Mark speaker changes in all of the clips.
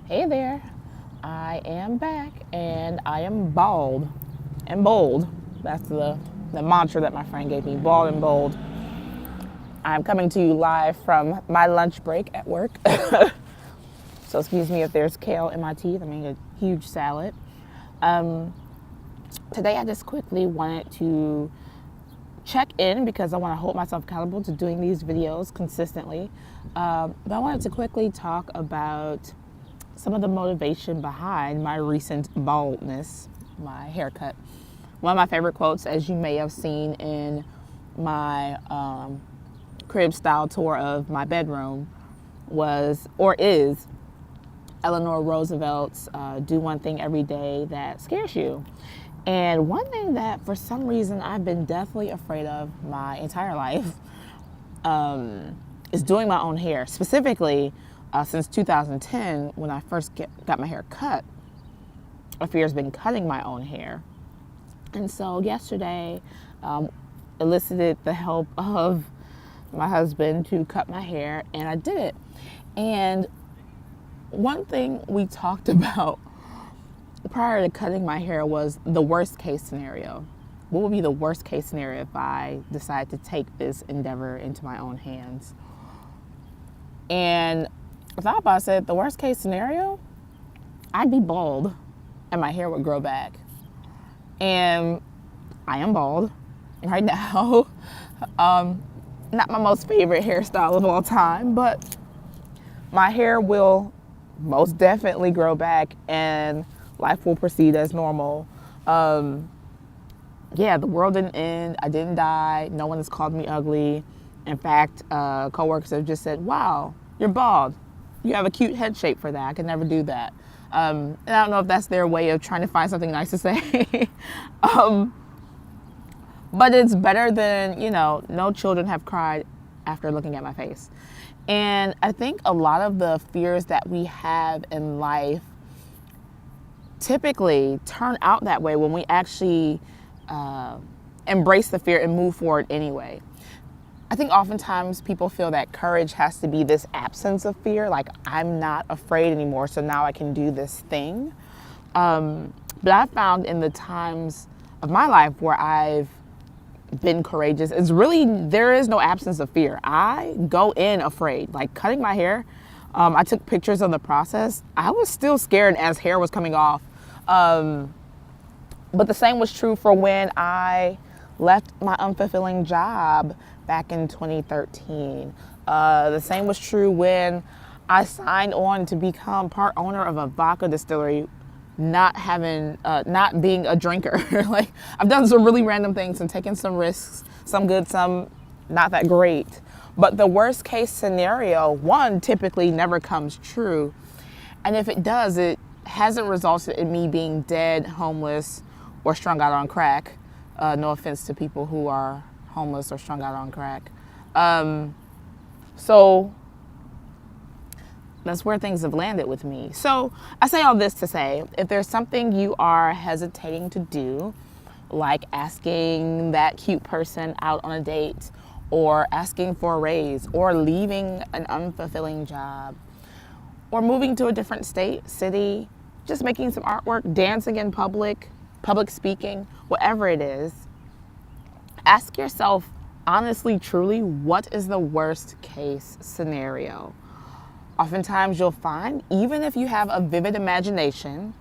Speaker 1: Hey there, I am back and I am bald and bold. That's the mantra that my friend gave me, bald and bold. I'm coming to you live from my lunch break at work. So excuse me if there's kale in my teeth. I'm eating a huge salad. Today I just quickly wanted to check in because I want to hold myself accountable to doing these videos consistently. But I wanted to quickly talk about some of the motivation behind my recent baldness, my haircut. One of my favorite quotes, as you may have seen in my crib style tour of my bedroom, was or is Eleanor Roosevelt's do one thing every day that scares you. And one thing that for some reason I've been deathly afraid of my entire life is doing my own hair. Specifically, since 2010, when I first got my hair cut, a fear has been cutting my own hair. And so yesterday, elicited the help of my husband to cut my hair, and I did it. And one thing we talked about prior to cutting my hair was the worst case scenario. What would be the worst case scenario if I decide to take this endeavor into my own hands? And I thought about it, the worst case scenario, I'd be bald and my hair would grow back. And I am bald right now. Not my most favorite hairstyle of all time, but my hair will most definitely grow back and life will proceed as normal. The world didn't end. I didn't die. No one has called me ugly. In fact, coworkers have just said, wow, you're bald. You have a cute head shape for that. I could never do that. And I don't know if that's their way of trying to find something nice to say. But it's better than, no children have cried after looking at my face. And I think a lot of the fears that we have in life typically turn out that way when we actually embrace the fear and move forward anyway. I think oftentimes people feel that courage has to be this absence of fear, like I'm not afraid anymore, so now I can do this thing. But I've found in the times of my life where I've been courageous, there is no absence of fear. I go in afraid, like cutting my hair. I took pictures of the process. I was still scared as hair was coming off. But the same was true for when I left my unfulfilling job back in 2013. The same was true when I signed on to become part owner of a vodka distillery, not being a drinker. Like I've done some really random things and taken some risks, some good, some not that great. But the worst case scenario, one, typically never comes true. And if it does, it hasn't resulted in me being dead, homeless, or strung out on crack. No offense to people who are homeless or strung out on crack. So that's where things have landed with me. So I say all this to say, if there's something you are hesitating to do, like asking that cute person out on a date, or asking for a raise, or leaving an unfulfilling job, or moving to a different state, city, just making some artwork, dancing in public speaking, whatever it is, ask yourself honestly, truly, what is the worst case scenario? Oftentimes you'll find, even if you have a vivid imagination,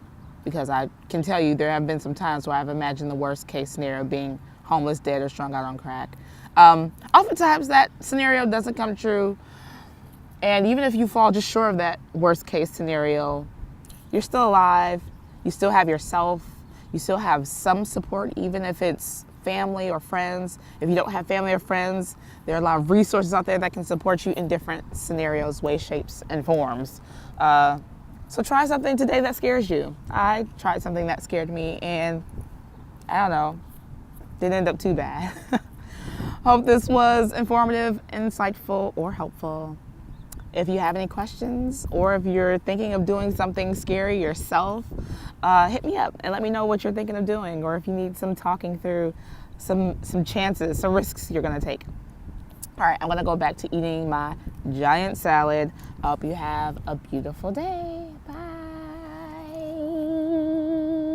Speaker 1: because I can tell you there have been some times where I've imagined the worst case scenario being homeless, dead, or strung out on crack. Oftentimes that scenario doesn't come true. And even if you fall just short of that worst case scenario, you're still alive. You still have yourself. You still have some support, even if it's family or friends. If you don't have family or friends, there are a lot of resources out there that can support you in different scenarios, ways, shapes, and forms. So try something today that scares you. I tried something that scared me, and I don't know, didn't end up too bad. Hope this was informative, insightful, or helpful. If you have any questions, or if you're thinking of doing something scary yourself, hit me up and let me know what you're thinking of doing, or if you need some talking through some chances, some risks you're gonna take. All right, I'm gonna go back to eating my giant salad. I hope you have a beautiful day.